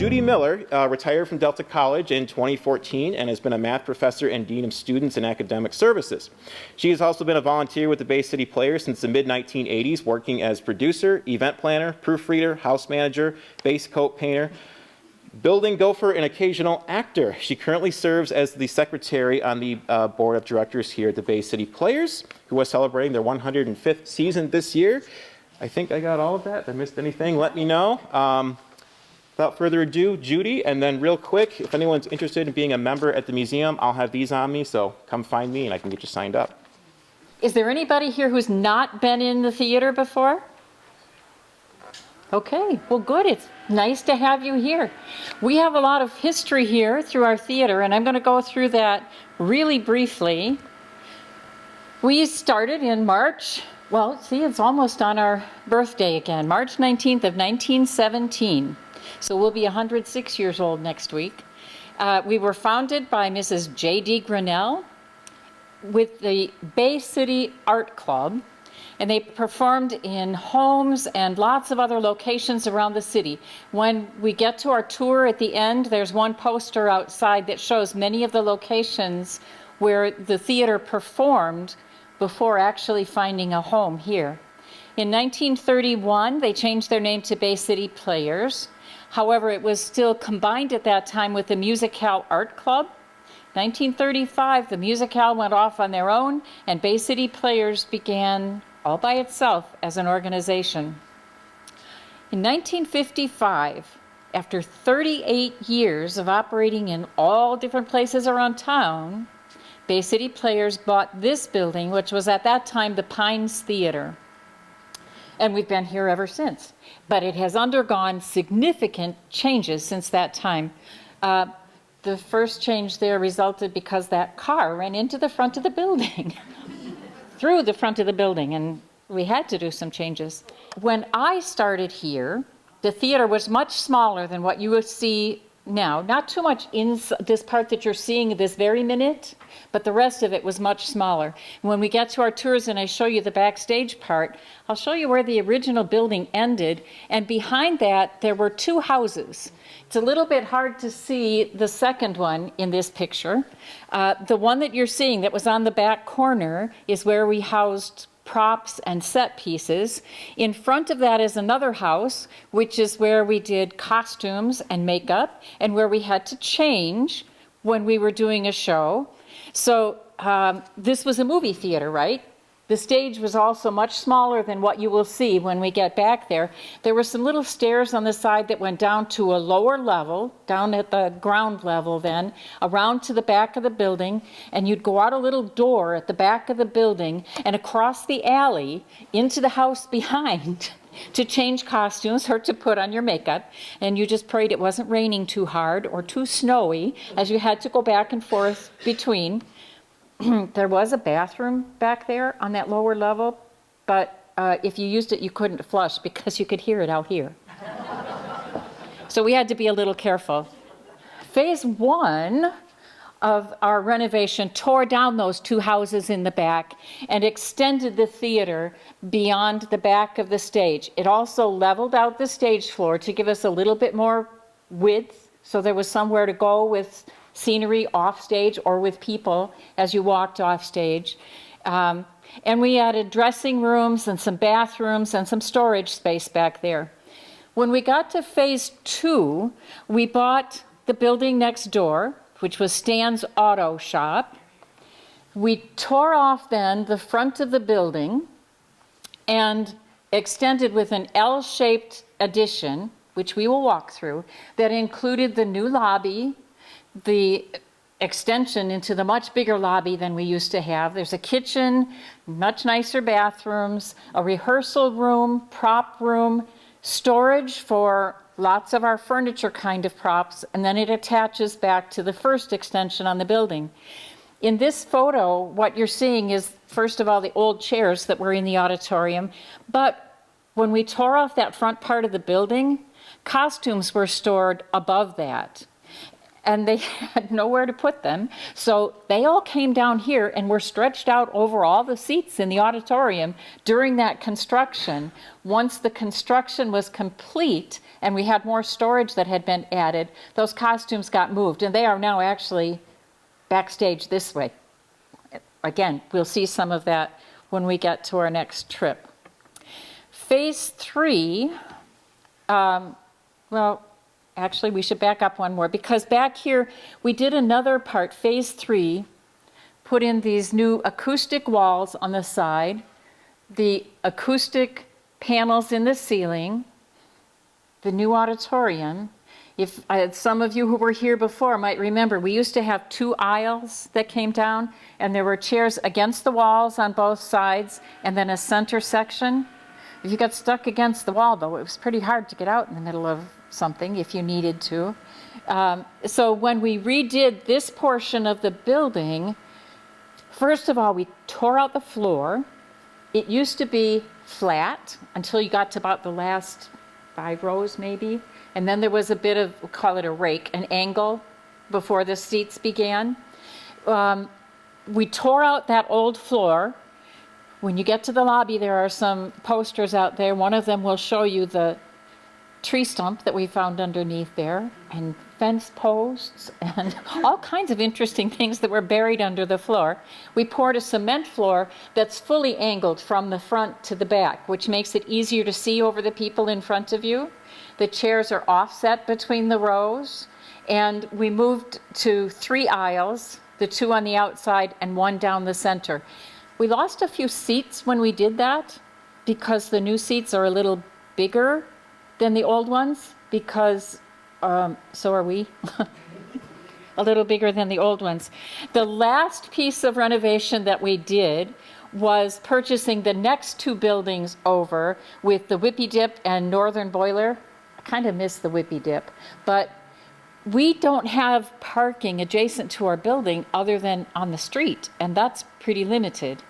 Judy Miller retired from Delta College in 2014 and has been a math professor and dean of students and academic services. She has also been a volunteer with the Bay City Players since the mid-1980s, working as producer, event planner, proofreader, house manager, base coat painter, building gopher, and occasional actor. She currently serves as the secretary on the board of directors here at the Bay City Players, who are celebrating their 105th season this year. I think I got all of that. If I missed anything, let me know. Without further ado, Judy, and then real quick, if anyone's interested in being a member at the museum, I'll have these on me, so come find me and I can get you signed up. Is there anybody here who's not been in the theater before? Okay, well good, it's nice to have you here. We have a lot of history here through our theater, and I'm going to go through that really briefly. We started in March, well, see, it's almost on our birthday again, March 19th of 1917. So we'll be 106 years old next week. We were founded by Mrs. J.D. Grinnell with the Bay City Art Club, and they performed in homes and lots of other locations around the city. When we get to our tour at the end, there's one poster outside that shows many of the locations where the theater performed before actually finding a home here. In 1931, they changed their name to Bay City Players. However, it was still combined at that time with the Musical Art Club. 1935, the Musical went off on their own, and Bay City Players began all by itself as an organization. In 1955, after 38 years of operating in all different places around town, Bay City Players bought this building, which was at that time the Pines Theater. And we've been here ever since. But it has undergone significant changes since that time. The first change there resulted because that car ran into the front of the building, through the front of the building, and we had to do some changes. When I started here, the theater was much smaller than what you would see now. Not too much in this part that you're seeing this very minute, but the rest of it was much smaller. When we get to our tours and I show you the backstage part, I'll show you where the original building ended, and behind that there were two houses. It's a little bit hard to see the second one in this picture. The one that you're seeing that was on the back corner is where we housed props and set pieces. In front of that is another house, which is where we did costumes and makeup, and where we had to change when we were doing a show. So this was a movie theater, right? The stage was also much smaller than what you will see when we get back there. There were some little stairs on the side that went down to a lower level, down at the ground level then, around to the back of the building, and you'd go out a little door at the back of the building and across the alley into the house behind to change costumes or to put on your makeup, and you just prayed it wasn't raining too hard or too snowy as you had to go back and forth between. There was a bathroom back there on that lower level, but if you used it, you couldn't flush because you could hear it out here. So we had to be a little careful. Phase one of our renovation tore down those two houses in the back and extended the theater beyond the back of the stage. It also leveled out the stage floor to give us a little bit more width, so there was somewhere to go with scenery off stage or with people as you walked off stage. And we added dressing rooms and some bathrooms and some storage space back there. When we got to phase two, we bought the building next door, which was Stan's Auto Shop. We tore off then the front of the building and extended with an L-shaped addition, which we will walk through, that included the new lobby, the extension into the much bigger lobby than we used to have. There's a kitchen, much nicer bathrooms, a rehearsal room, prop room, storage for lots of our furniture kind of props, and then it attaches back to the first extension on the building. In this photo, what you're seeing is, first of all, the old chairs that were in the auditorium, but when we tore off that front part of the building, costumes were stored above that. and they had nowhere to put them. So they all came down here and were stretched out over all the seats in the auditorium during that construction. Once the construction was complete and we had more storage that had been added, those costumes got moved, and they are now actually backstage this way. Again, we'll see some of that when we get to our next trip. Phase 3, well, actually, we should back up one more, because back here, we did another part, phase 3, put in these new acoustic walls on the side, the acoustic panels in the ceiling, the new auditorium. If some of you who were here before might remember, we used to have 2 aisles that came down, and there were chairs against the walls on both sides, and then a center section. If you got stuck against the wall, though, it was pretty hard to get out in the middle of something if you needed to. So when we redid this portion of the building, first of all, we tore out the floor. It used to be flat until you got to about the last 5 rows maybe. And then there was a bit of, we'll call it a rake, an angle before the seats began. We tore out that old floor. When you get to the lobby, there are some posters out there. One of them will show you the tree stump that we found underneath there, and fence posts, and all kinds of interesting things that were buried under the floor. We poured a cement floor that's fully angled from the front to the back, which makes it easier to see over the people in front of you. The chairs are offset between the rows, and we moved to 3 aisles, the 2 on the outside and 1 down the center. We lost a few seats when we did that, because the new seats are a little bigger than the old ones, because so are we, a little bigger than the old ones. The last piece of renovation that we did was purchasing the next 2 buildings over with the Whippy Dip and Northern Boiler. I kind of miss the Whippy Dip, but we don't have parking adjacent to our building other than on the street, and that's pretty limited.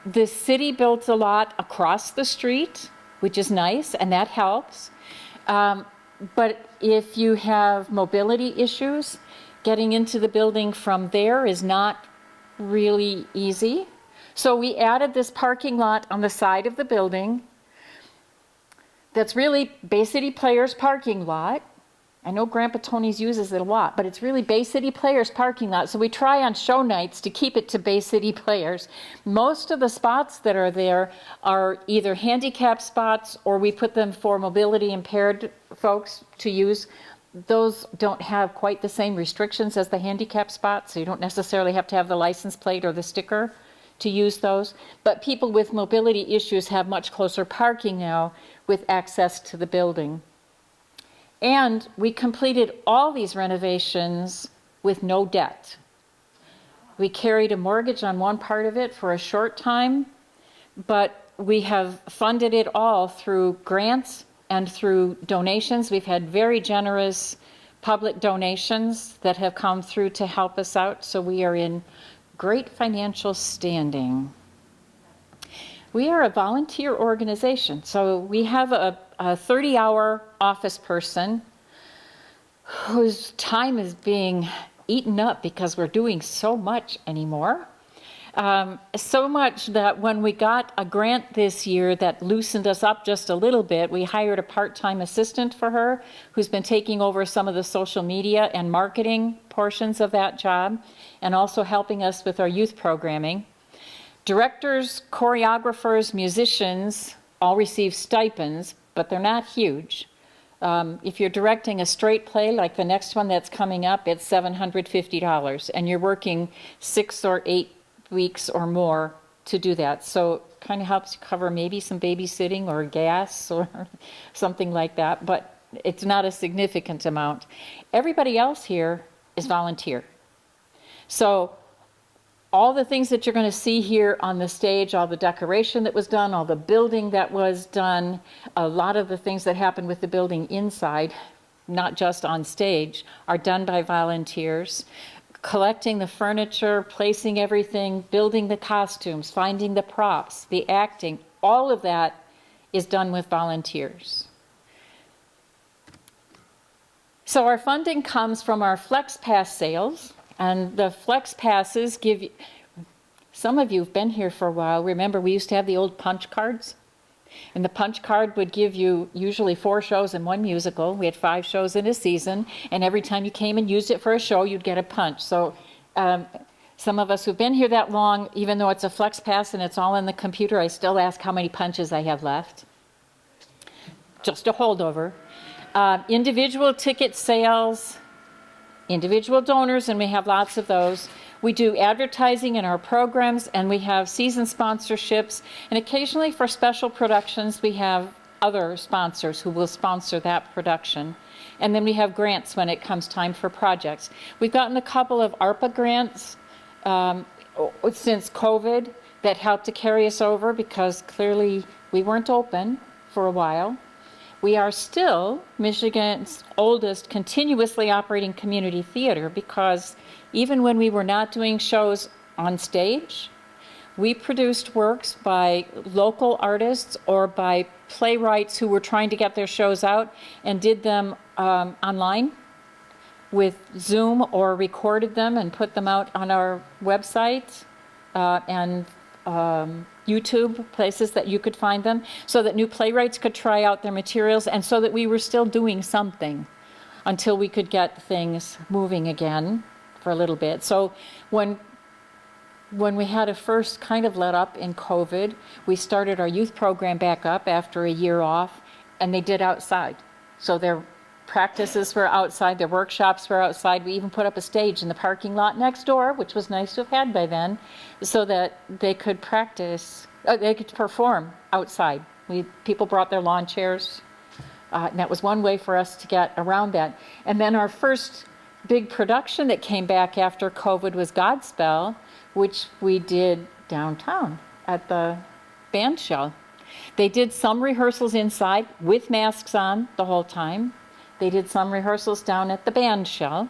The city built a lot across the street, which is nice, and that helps. But if you have mobility issues, getting into the building from there is not really easy. So we added this parking lot on the side of the building that's really Bay City Players parking lot. I know Grandpa Tony's uses it a lot, but it's really Bay City Players parking lot. So we try on show nights to keep it to Bay City Players. Most of the spots that are there are either handicap spots, or we put them for mobility impaired folks to use. Those don't have quite the same restrictions as the handicap spots, so you don't necessarily have to have the license plate or the sticker to use those. But people with mobility issues have much closer parking now with access to the building. And we completed all these renovations with no debt. We carried a mortgage on one part of it for a short time, but we have funded it all through grants and through donations. We've had very generous public donations that have come through to help us out, so we are in great financial standing. We are a volunteer organization, so we have a 30-hour office person whose time is being eaten up because we're doing so much anymore. So much that when we got a grant this year that loosened us up just a little bit, we hired a part-time assistant for her who's been taking over some of the social media and marketing portions of that job, and also helping us with our youth programming. Directors, choreographers, musicians all receive stipends, but they're not huge. If you're directing a straight play like the next one that's coming up, it's $750, and you're working 6 or 8 weeks or more to do that. So it kind of helps you cover maybe some babysitting or gas or something like that, but it's not a significant amount. Everybody else here is volunteer. So all the things that you're going to see here on the stage, all the decoration that was done, all the building that was done, a lot of the things that happen with the building inside, not just on stage, are done by volunteers. Collecting the furniture, placing everything, building the costumes, finding the props, the acting, all of that is done with volunteers. So our funding comes from our Flex Pass sales, and the Flex Passes give you, some of you have been here for a while. Remember, we used to have the old punch cards? And the punch card would give you usually 4 shows and 1 musical. We had 5 shows in a season, and every time you came and used it for a show, you'd get a punch. So some of us who've been here that long, even though it's a Flex Pass and it's all in the computer, I still ask how many punches I have left. Just a holdover. Individual ticket sales, individual donors, and we have lots of those. We do advertising in our programs, and we have season sponsorships, and occasionally for special productions we have other sponsors who will sponsor that production. And then we have grants when it comes time for projects. We've gotten a couple of ARPA grants since COVID that helped to carry us over, because clearly we weren't open for a while. We are still Michigan's oldest continuously operating community theater, because even when we were not doing shows on stage, we produced works by local artists or by playwrights who were trying to get their shows out, and did them online with Zoom, or recorded them and put them out on our website and YouTube, places that you could find them, so that new playwrights could try out their materials, and so that we were still doing something until we could get things moving again for a little bit. So when we had a first kind of let up in COVID, we started our youth program back up after a year off, and they did outside. So their practices were outside, their workshops were outside. We even put up a stage in the parking lot next door, which was nice to have had by then, so that they could practice, they could perform outside. People brought their lawn chairs, and that was one way for us to get around that. And then our first big production that came back after COVID was Godspell, which we did downtown at the band shell. They did some rehearsals inside with masks on the whole time. They did some rehearsals down at the band shell.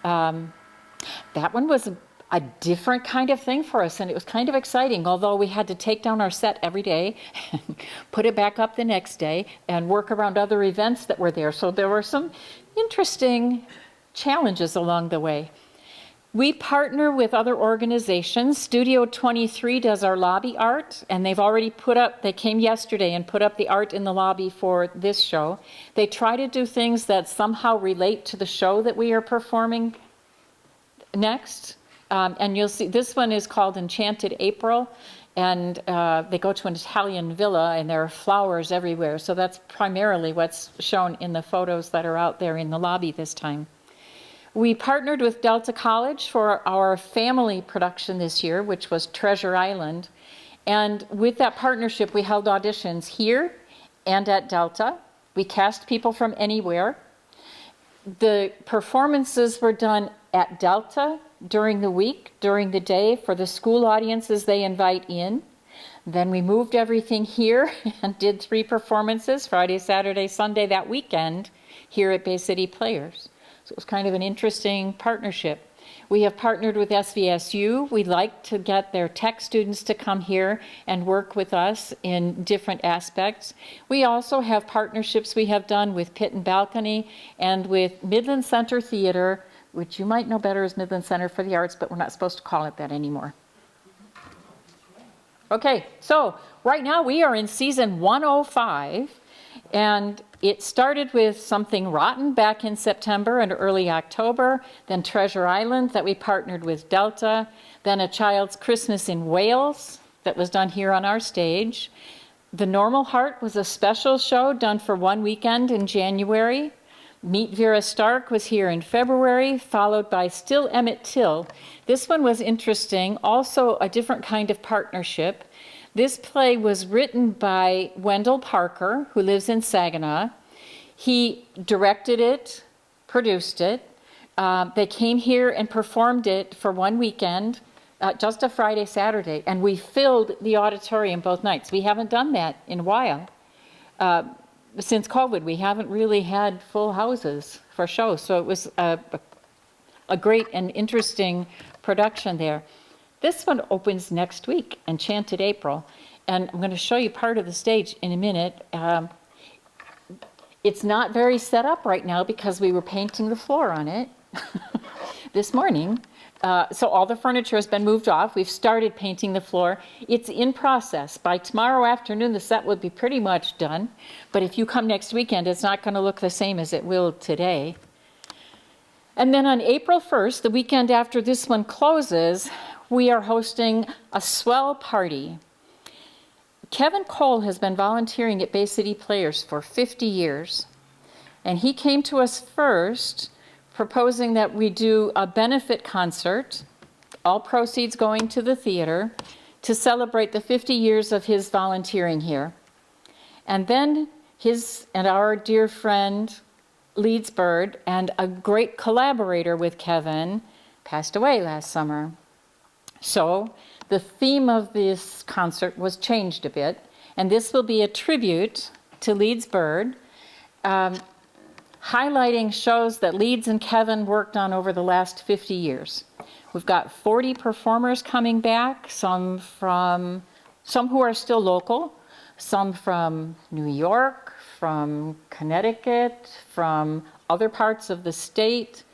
That one was a different kind of thing for us, and it was kind of exciting, although we had to take down our set every day, put it back up the next day, and work around other events that were there. So there were some interesting challenges along the way. We partner with other organizations. Studio 23 does our lobby art, and they've already put up, they came yesterday and put up the art in the lobby for this show. They try to do things that somehow relate to the show that we are performing next. And you'll see, this one is called Enchanted April, and they go to an Italian villa, and there are flowers everywhere. So that's primarily what's shown in the photos that are out there in the lobby this time. We partnered with Delta College for our family production this year, which was Treasure Island. And with that partnership, we held auditions here and at Delta. We cast people from anywhere. The performances were done at Delta during the week, during the day, for the school audiences they invite in. Then we moved everything here and did 3 performances, Friday, Saturday, Sunday, that weekend, here at Bay City Players. So it was kind of an interesting partnership. We have partnered with SVSU. We like to get their tech students to come here and work with us in different aspects. We also have partnerships we have done with Pit and Balcony and with Midland Center Theater, which you might know better as Midland Center for the Arts, but we're not supposed to call it that anymore. Okay, so right now we are in season 105, and it started with Something Rotten back in September and early October, then Treasure Island that we partnered with Delta, then A Child's Christmas in Wales that was done here on our stage. The Normal Heart was a special show done for 1 weekend in January. Meet Vera Stark was here in February, followed by Still Emmett Till. This one was interesting, also a different kind of partnership. This play was written by Wendell Parker, who lives in Saginaw. He directed it, produced it. They came here and performed it for 1 weekend, just a Friday, Saturday, and we filled the auditorium both nights. We haven't done that in a while. Since COVID, we haven't really had full houses for shows, so it was a great and interesting production there. This one opens next week, Enchanted April, and I'm going to show you part of the stage in a minute. It's not very set up right now because we were painting the floor on it this morning. So all the furniture has been moved off. We've started painting the floor. It's in process. By tomorrow afternoon, the set will be pretty much done. But if you come next weekend, it's not going to look the same as it will today. And then on April 1st, the weekend after this one closes, we are hosting a swell party. Kevin Cole has been volunteering at Bay City Players for 50 years. And he came to us first proposing that we do a benefit concert, all proceeds going to the theater, to celebrate the 50 years of his volunteering here. And then his and our dear friend, Leeds Bird, and a great collaborator with Kevin, passed away last summer. So the theme of this concert was changed a bit, and this will be a tribute to Leeds Bird, highlighting shows that Leeds and Kevin worked on over the last 50 years. We've got 40 performers coming back, some who are still local, some from New York, from Connecticut, from other parts of the state.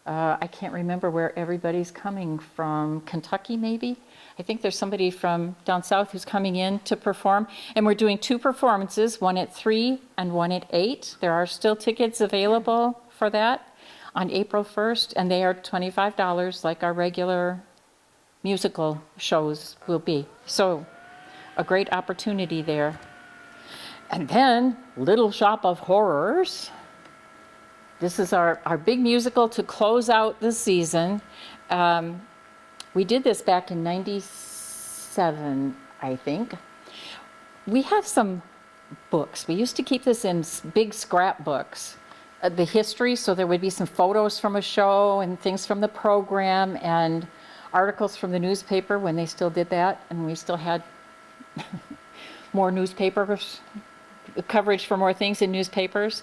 I can't remember where everybody's coming from. Kentucky, maybe? I think there's somebody from down south who's coming in to perform. And we're doing 2 performances, one at 3 and one at 8. There are still tickets available for that on April 1st, and they are $25 like our regular musical shows will be. So a great opportunity there. And then Little Shop of Horrors. This is our big musical to close out the season. We did this back in '97, I think. We have some books. We used to keep this in big scrapbooks, the history, so there would be some photos from a show and things from the program and articles from the newspaper when they still did that, and we still had more newspapers, coverage for more things in newspapers.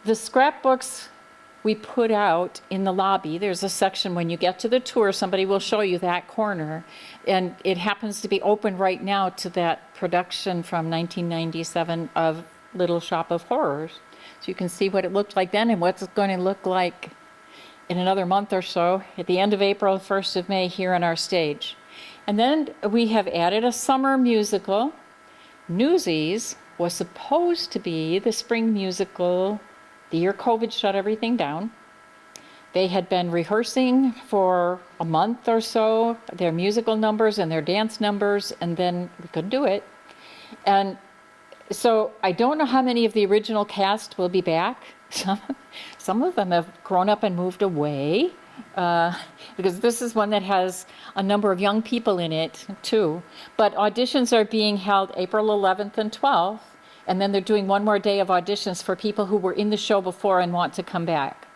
The scrapbooks we put out in the lobby. There's a section when you get to the tour, somebody will show you that corner. And it happens to be open right now to that production from 1997 of Little Shop of Horrors. So you can see what it looked like then and what's it going to look like in another month or so, at the end of April, 1st of May, here on our stage. And then we have added a summer musical. Newsies was supposed to be the spring musical the year COVID shut everything down. They had been rehearsing for a month or so, their musical numbers and their dance numbers, and then we couldn't do it. And so I don't know how many of the original cast will be back. Some of them have grown up and moved away, because this is one that has a number of young people in it too. But auditions are being held April 11th and 12th. And then they're doing one more day of auditions for people who were in the show before and want to come back.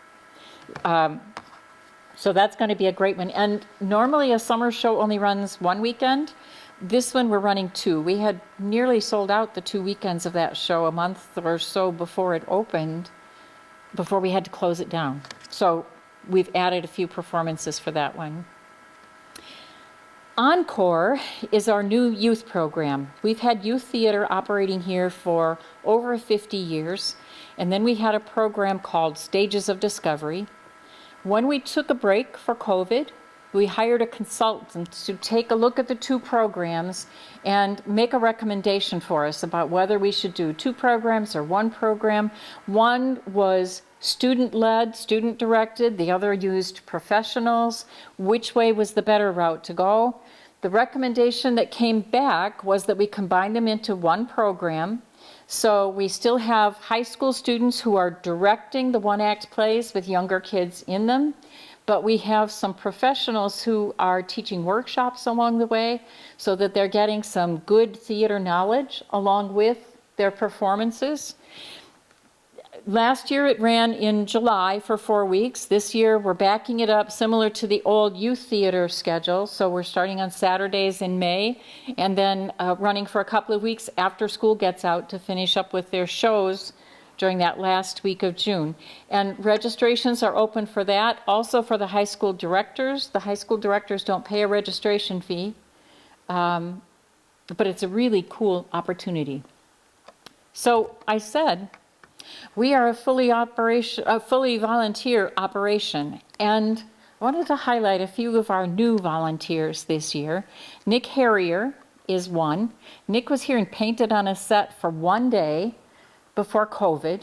So that's going to be a great one. And normally a summer show only runs one weekend. This one we're running 2. We had nearly sold out the 2 weekends of that show a month or so before it opened, before we had to close it down. So we've added a few performances for that one. Encore is our new youth program. We've had youth theater operating here for over 50 years, and then we had a program called Stages of Discovery. When we took a break for COVID, we hired a consultant to take a look at the 2 programs and make a recommendation for us about whether we should do 2 programs or 1 program. One was student-led, student-directed. The other used professionals. Which way was the better route to go? The recommendation that came back was that we combine them into 1 program. So we still have high school students who are directing the one-act plays with younger kids in them, but we have some professionals who are teaching workshops along the way so that they're getting some good theater knowledge along with their performances. Last year it ran in July for 4 weeks. This year we're backing it up similar to the old youth theater schedule. So we're starting on Saturdays in May and then running for a couple of weeks after school gets out to finish up with their shows during that last week of June. And registrations are open for that. Also for the high school directors. The high school directors don't pay a registration fee, but it's a really cool opportunity. So I said We are a fully volunteer operation, and I wanted to highlight a few of our new volunteers this year. Nick Harrier is one. Nick was here and painted on a set for one day before COVID.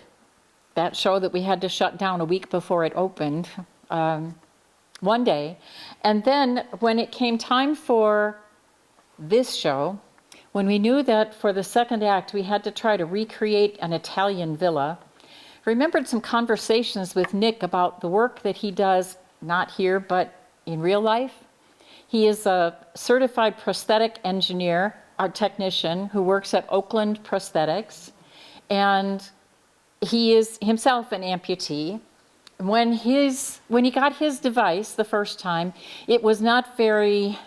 That show that we had to shut down a week before it opened, one day. And then when it came time for this show, when we knew that for the second act we had to try to recreate an Italian villa, remembered some conversations with Nick about the work that he does, not here, but in real life. He is a certified prosthetic engineer, or technician, who works at Oakland Prosthetics, and he is himself an amputee. When he got his device the first time, it was not very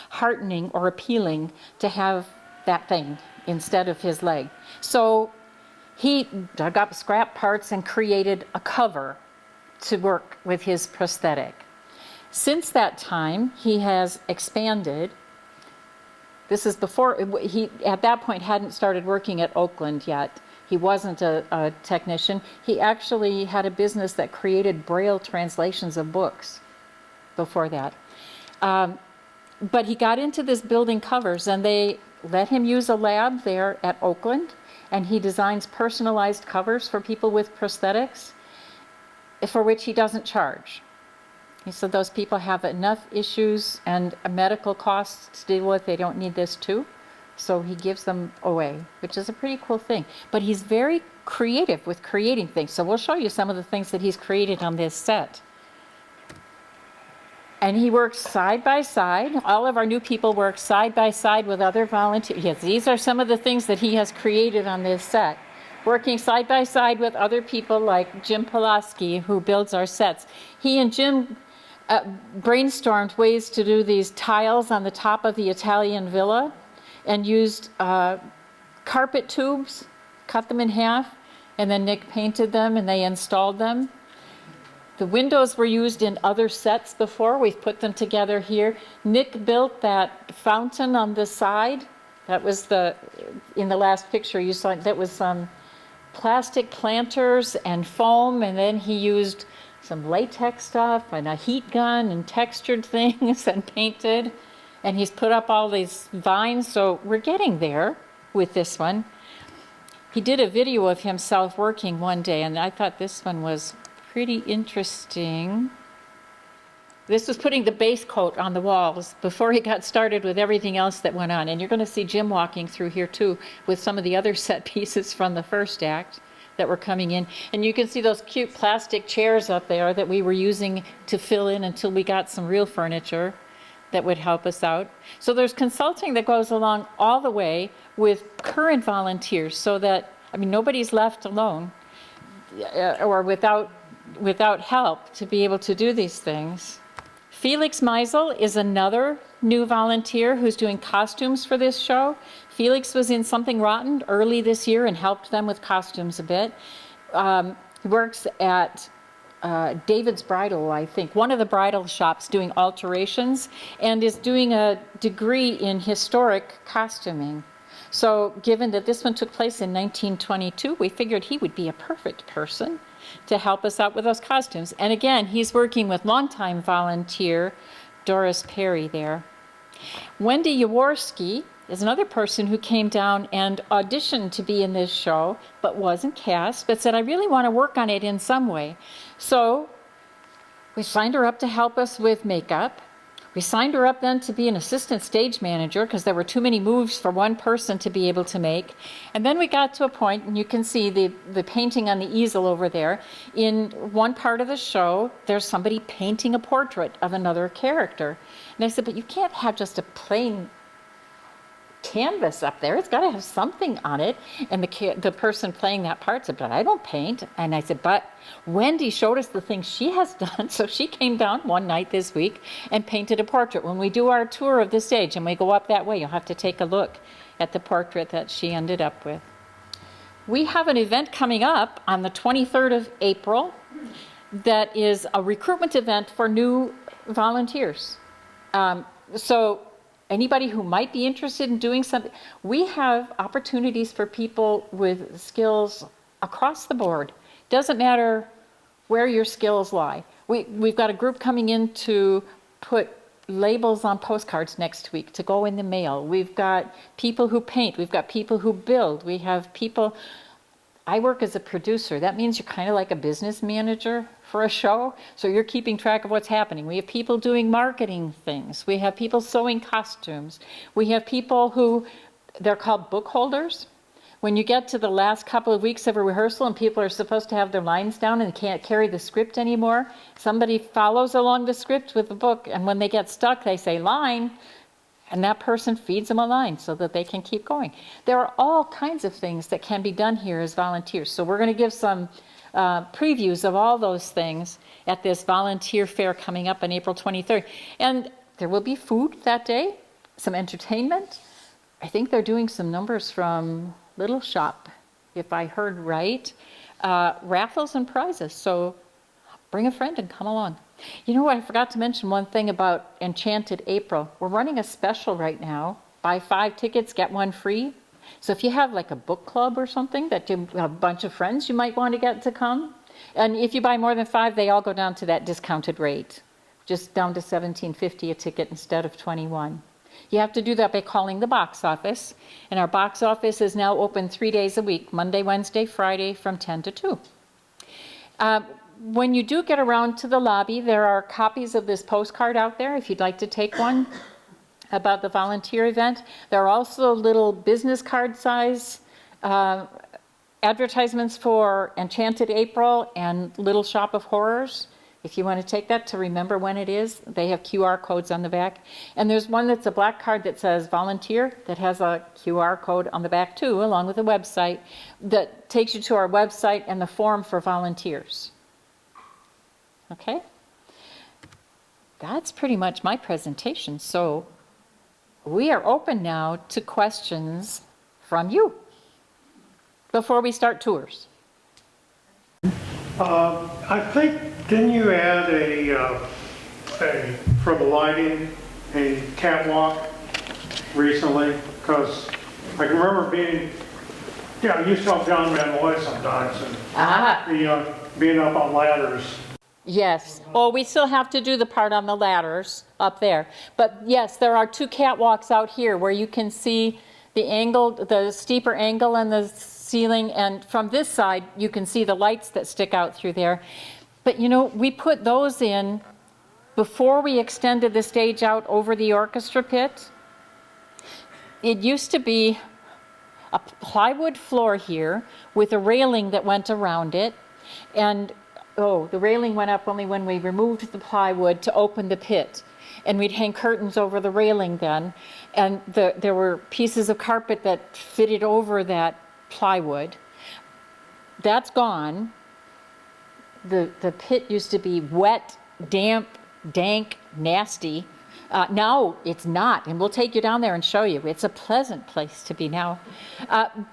heartening or appealing to have that thing instead of his leg. So he dug up scrap parts and created a cover to work with his prosthetic. Since that time, he has expanded. This is before, he at that point hadn't started working at Oakland yet. He wasn't a technician. He actually had a business that created Braille translations of books before that. But he got into this building covers, and they let him use a lab there at Oakland, and he designs personalized covers for people with prosthetics, for which he doesn't charge. He said those people have enough issues and medical costs to deal with, they don't need this too. So he gives them away, which is a pretty cool thing. But he's very creative with creating things. So we'll show you some of the things that he's created on this set. And he works side by side. All of our new people work side by side with other volunteers. Yes, these are some of the things that he has created on this set. Working side by side with other people like Jim Pulaski, who builds our sets. He and Jim brainstormed ways to do these tiles on the top of the Italian villa, and used carpet tubes, cut them in half, and then Nick painted them and they installed them. The windows were used in other sets before. We've put them together here. Nick built that fountain on the side. That was in the last picture you saw, that was some plastic planters and foam, and then he used some latex stuff and a heat gun and textured things and painted. And he's put up all these vines, so we're getting there with this one. He did a video of himself working one day, and I thought this one was pretty interesting. This was putting the base coat on the walls before he got started with everything else that went on. And you're going to see Jim walking through here too with some of the other set pieces from the first act that were coming in. And you can see those cute plastic chairs up there that we were using to fill in until we got some real furniture that would help us out. So there's consulting that goes along all the way with current volunteers, so that, I mean, nobody's left alone or without help to be able to do these things. Felix Meisel is another new volunteer who's doing costumes for this show. Felix was in Something Rotten early this year and helped them with costumes a bit. He works at David's Bridal, I think, one of the bridal shops, doing alterations, and is doing a degree in historic costuming. So given that this one took place in 1922, we figured he would be a perfect person to help us out with those costumes. And again, he's working with longtime volunteer Doris Perry there. Wendy Jaworski is another person who came down and auditioned to be in this show, but wasn't cast, but said, I really want to work on it in some way. So we signed her up to help us with makeup. We signed her up then to be an assistant stage manager because there were too many moves for one person to be able to make. And then we got to a point, and you can see the painting on the easel over there. In one part of the show, there's somebody painting a portrait of another character. And I said, but you can't have just a plain canvas up there. It's got to have something on it. And the person playing that part said, but I don't paint. And I said, but Wendy showed us the things she has done. So she came down one night this week and painted a portrait. When we do our tour of the stage and we go up that way, you'll have to take a look at the portrait that she ended up with. We have an event coming up on the 23rd of April that is a recruitment event for new volunteers. So anybody who might be interested in doing something, we have opportunities for people with skills across the board. Doesn't matter where your skills lie. We've got a group coming in to put labels on postcards next week to go in the mail. We've got people who paint. We've got people who build. We have people. I work as a producer. That means you're kind of like a business manager for a show. So you're keeping track of what's happening. We have people doing marketing things. We have people sewing costumes. We have people who, they're called book holders. When you get to the last couple of weeks of a rehearsal and people are supposed to have their lines down and can't carry the script anymore, somebody follows along the script with the book, and when they get stuck, they say line, and that person feeds them a line so that they can keep going. There are all kinds of things that can be done here as volunteers. So we're going to give some previews of all those things at this volunteer fair coming up on April 23rd. And there will be food that day, some entertainment. I think they're doing some numbers from Little Shop, if I heard right. Raffles and prizes, so bring a friend and come along. You know what, I forgot to mention one thing about Enchanted April. We're running a special right now. Buy 5 tickets, get 1 free. So if you have like a book club or something that you have a bunch of friends you might want to get to come. And if you buy more than 5, they all go down to that discounted rate. Just down to $17.50 a ticket instead of $21. You have to do that by calling the box office. And our box office is now open 3 days a week, Monday, Wednesday, Friday from 10 to 2. When you do get around to the lobby, there are copies of this postcard out there if you'd like to take one about the volunteer event. There are also little business card size advertisements for Enchanted April and Little Shop of Horrors. If you want to take that to remember when it is, they have QR codes on the back. And there's one that's a black card that says volunteer that has a QR code on the back too, along with a website that takes you to our website and the form for volunteers. Okay? That's pretty much my presentation. So we are open now to questions from you before we start tours. I think, didn't you add for the lighting, a catwalk recently? Because I can remember I used to help John Van Loy sometimes, and being up on ladders. Yes. Well, we still have to do the part on the ladders up there. But yes, there are 2 catwalks out here where you can see the angle, the steeper angle in the ceiling, and from this side you can see the lights that stick out through there. But you know, we put those in before we extended the stage out over the orchestra pit. It used to be a plywood floor here with a railing that went around it, and the railing went up only when we removed the plywood to open the pit. And we'd hang curtains over the railing then. And there were pieces of carpet that fitted over that plywood. That's gone. The pit used to be wet, damp, dank, nasty. Now it's not, and we'll take you down there and show you. It's a pleasant place to be now.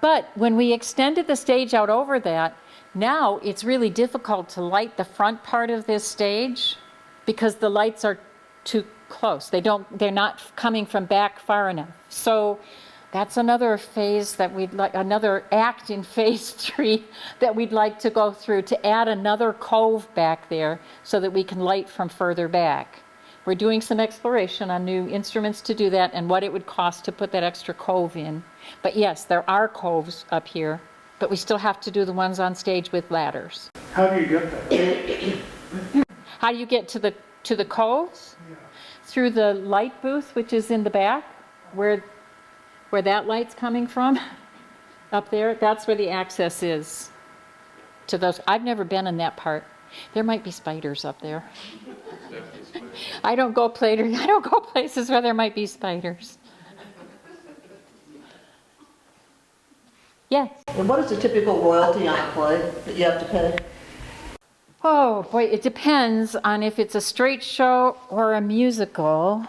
But when we extended the stage out over that, now it's really difficult to light the front part of this stage because the lights are too close. They're not coming from back far enough. So that's another phase that another act in phase 3 that we'd like to go through, to add another cove back there so that we can light from further back. We're doing some exploration on new instruments to do that and what it would cost to put that extra cove in. But yes, there are coves up here, but we still have to do the ones on stage with ladders. How do you get there? How do you get to the coves? Yeah. Through the light booth, which is in the back, where that light's coming from, up there. That's where the access is to those. I've never been in that part. There might be spiders up there. I don't go places where there might be spiders. Yes. And what is the typical royalty on a play that you have to pay? Oh boy, it depends on if it's a straight show or a musical.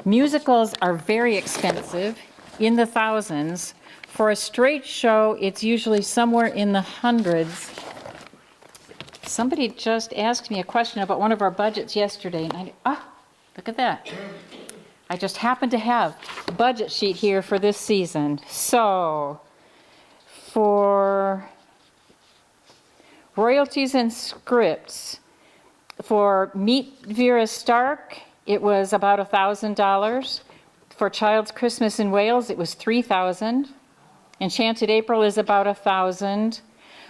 Musicals are very expensive, in the thousands. For a straight show, it's usually somewhere in the hundreds. Somebody just asked me a question about one of our budgets yesterday, and look at that. I just happen to have a budget sheet here for this season. So For royalties and scripts, for Meet Vera Stark, it was about $1,000. For Child's Christmas in Wales, it was $3,000. Enchanted April is about $1,000.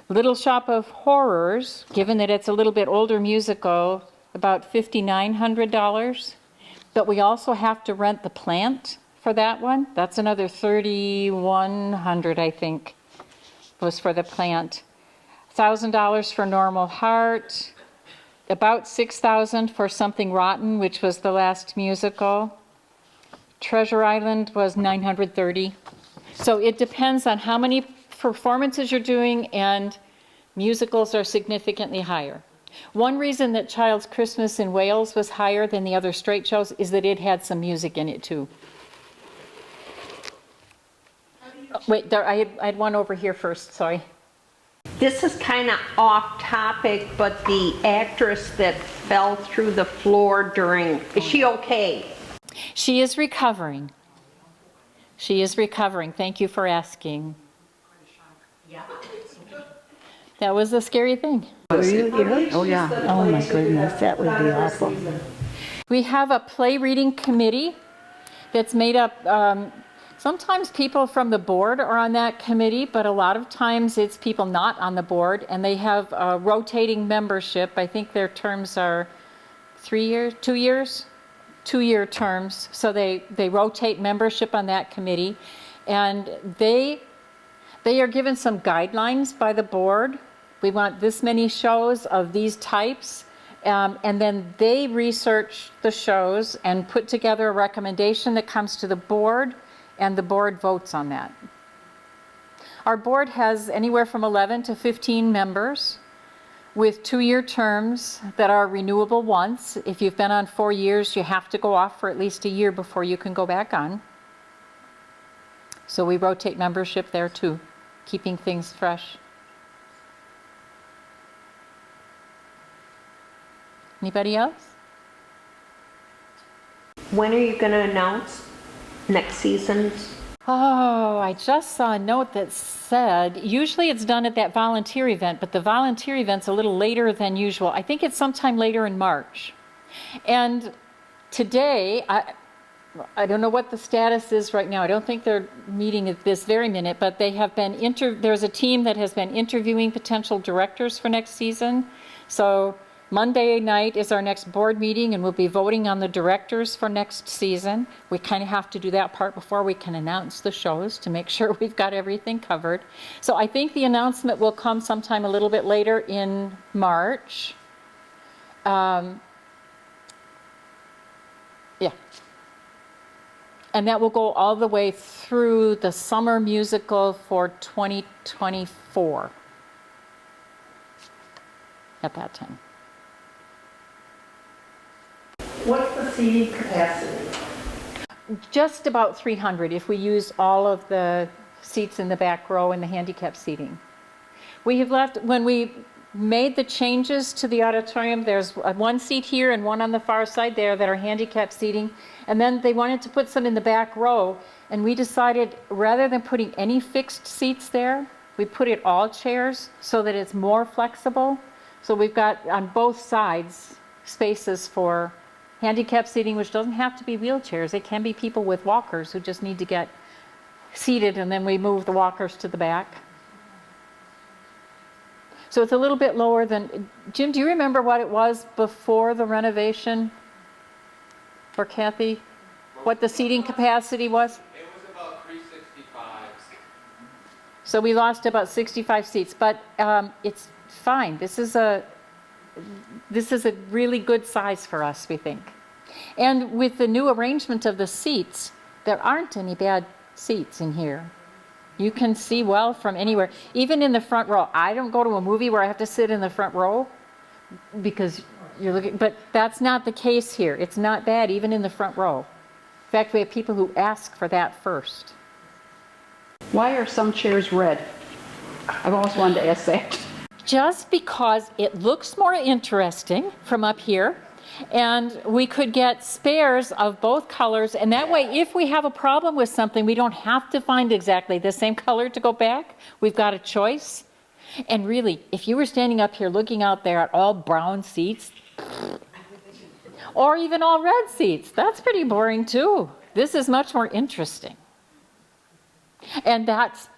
Little Shop of Horrors, given that it's a little bit older musical, about $5,900. But we also have to rent the plant for that one. That's another $3,100, I think, was for the plant. $1,000 for Normal Heart. About $6,000 for Something Rotten, which was the last musical. Treasure Island was $930. So it depends on how many performances you're doing, and musicals are significantly higher. One reason that Child's Christmas in Wales was higher than the other straight shows is that it had some music in it too. Wait, I had one over here first, sorry. This is kind of off topic, but the actress that fell through the floor during, is she okay? She is recovering. She is recovering. Thank you for asking. That was a scary thing. Were you here? Oh, yeah. Oh, my goodness, that would be awful. We have a play reading committee that's made up, sometimes people from the board are on that committee, but a lot of times it's people not on the board, and they have a rotating membership. I think their terms are 3 years, 2 years? 2-year terms, so they rotate membership on that committee, and they are given some guidelines by the board. We want this many shows of these types, and then they research the shows and put together a recommendation that comes to the board, and the board votes on that. Our board has anywhere from 11 to 15 members with 2-year terms that are renewable once. If you've been on 4 years, you have to go off for at least a year before you can go back on. So we rotate membership there too, keeping things fresh. Anybody else? When are you going to announce next season's? Oh, I just saw a note that said, usually it's done at that volunteer event, but the volunteer event's a little later than usual. I think it's sometime later in March. And today, I don't know what the status is right now. I don't think they're meeting at this very minute, but they have been there's a team that has been interviewing potential directors for next season. So Monday night is our next board meeting, and we'll be voting on the directors for next season. We kind of have to do that part before we can announce the shows to make sure we've got everything covered. So I think the announcement will come sometime a little bit later in March. Yeah. And that will go all the way through the summer musical for 2024 at that time. What's the seating capacity? Just about 300 if we use all of the seats in the back row and the handicap seating. We have left, when we made the changes to the auditorium, there's one seat here and one on the far side there that are handicap seating, and then they wanted to put some in the back row, and we decided rather than putting any fixed seats there, we put it all chairs so that it's more flexible. So we've got on both sides spaces for handicap seating, which doesn't have to be wheelchairs. It can be people with walkers who just need to get seated, and then we move the walkers to the back. So it's a little bit lower than, Jim, do you remember what it was before the renovation? Or Kathy? What the seating capacity was? It was about 365. So we lost about 65 seats, but it's fine. This is a really good size for us, we think. And with the new arrangement of the seats, there aren't any bad seats in here. You can see well from anywhere, even in the front row. I don't go to a movie where I have to sit in the front row because you're looking, but that's not the case here. It's not bad even in the front row. In fact, we have people who ask for that first. Why are some chairs red? I've always wanted to ask that. Just because it looks more interesting from up here, And we could get spares of both colors, and that way, if we have a problem with something, we don't have to find exactly the same color to go back. We've got a choice. And really, if you were standing up here looking out there at all brown seats, or even all red seats, that's pretty boring too. This is much more interesting. And that's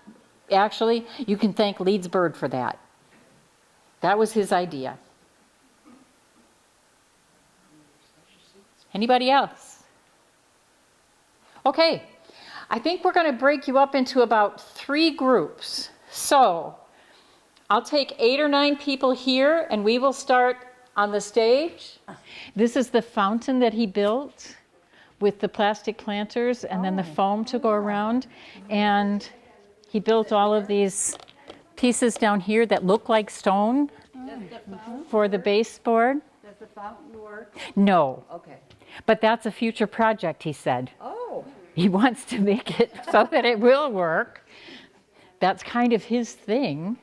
actually, you can thank Leeds Bird for that. That was his idea. Anybody else? Okay, I think we're going to break you up into about 3 groups. So I'll take 8 or 9 people here, and we will start on the stage. This is the fountain that he built with the plastic planters and then the foam to go around. And he built all of these pieces down here that look like stone for the baseboard. Does the fountain work? No. Okay. But that's a future project, he said. Oh. He wants to make it so that it will work. That's kind of his thing.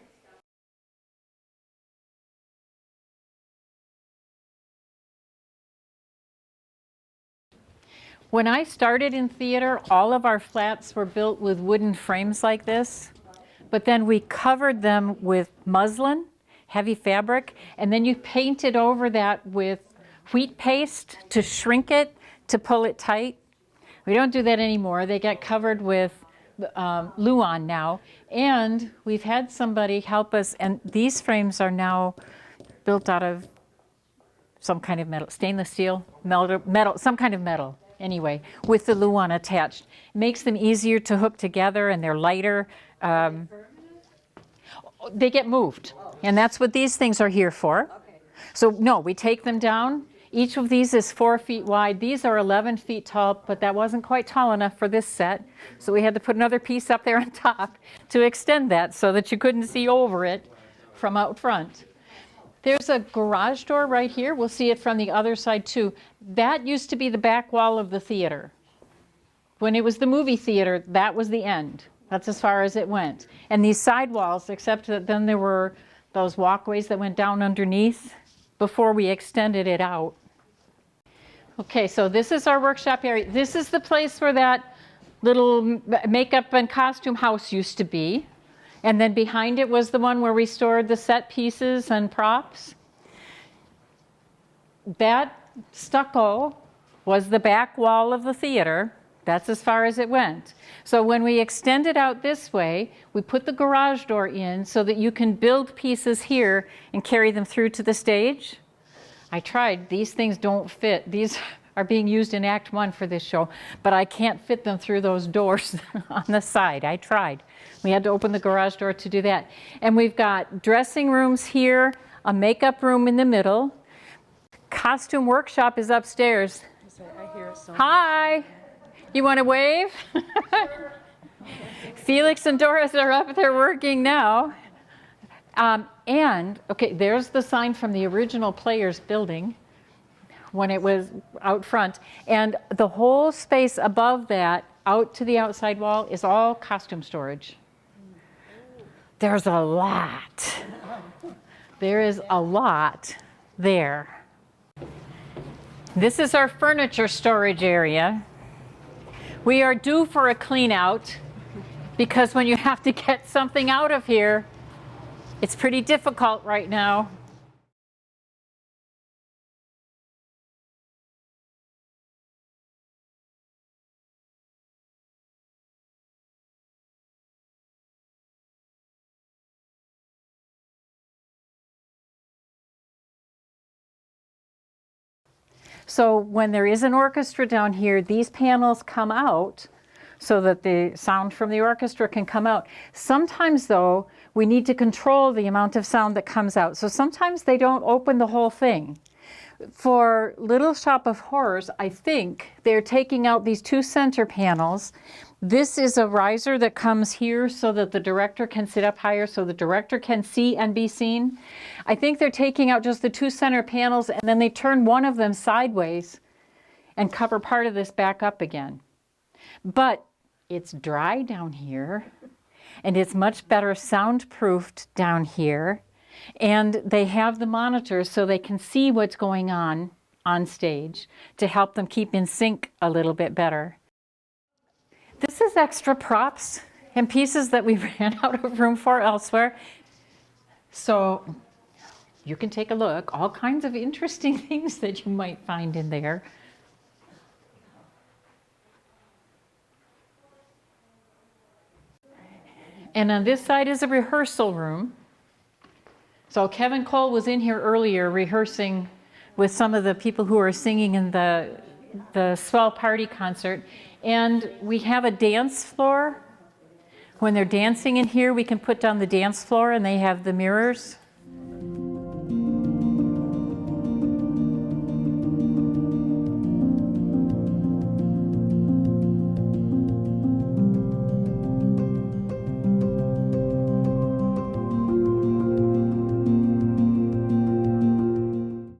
When I started in theater, all of our flats were built with wooden frames like this, but then we covered them with muslin, heavy fabric, and then you painted over that with wheat paste to shrink it, to pull it tight. We don't do that anymore. They get covered with Luan now, and we've had somebody help us, and these frames are now built out of some kind of metal, stainless steel, metal, some kind of metal. Anyway, with the Luan attached. It makes them easier to hook together, and they're lighter. They get moved, and that's what these things are here for. So no, we take them down. Each of these is 4 feet wide. These are 11 feet tall, but that wasn't quite tall enough for this set. So we had to put another piece up there on top to extend that so that you couldn't see over it from out front. There's a garage door right here. We'll see it from the other side too. That used to be the back wall of the theater. When it was the movie theater, that was the end. That's as far as it went. And these side walls, except that then there were those walkways that went down underneath before we extended it out. Okay, so this is our workshop area. This is the place where that little makeup and costume house used to be. And then behind it was the one where we stored the set pieces and props. That stucco was the back wall of the theater. That's as far as it went. So when we extended out this way, we put the garage door in so that you can build pieces here and carry them through to the stage. I tried. These things don't fit. These are being used in Act 1 for this show, but I can't fit them through those doors on the side. I tried. We had to open the garage door to do that. And we've got dressing rooms here, a makeup room in the middle. Costume workshop is upstairs. Hi. You want to wave? Felix and Doris are up there working now. And, okay, there's the sign from the original Players building when it was out front. And the whole space above that, out to the outside wall, is all costume storage. There's a lot. There is a lot there. This is our furniture storage area. We are due for a clean out because when you have to get something out of here, it's pretty difficult right now. So when there is an orchestra down here, these panels come out so that the sound from the orchestra can come out. Sometimes, though, we need to control the amount of sound that comes out. So sometimes they don't open the whole thing. For Little Shop of Horrors, I think they're taking out these 2 center panels. This is a riser that comes here so that the director can sit up higher so the director can see and be seen. I think they're taking out just the 2 center panels and then they turn one of them sideways and cover part of this back up again. But it's dry down here and it's much better soundproofed down here. And they have the monitors so they can see what's going on on stage to help them keep in sync a little bit better. This is extra props and pieces that we ran out of room for elsewhere. So you can take a look, all kinds of interesting things that you might find in there. And on this side is a rehearsal room. So Kevin Cole was in here earlier rehearsing with some of the people who are singing in the Swell Party concert. And we have a dance floor. When they're dancing in here, we can put down the dance floor and they have the mirrors.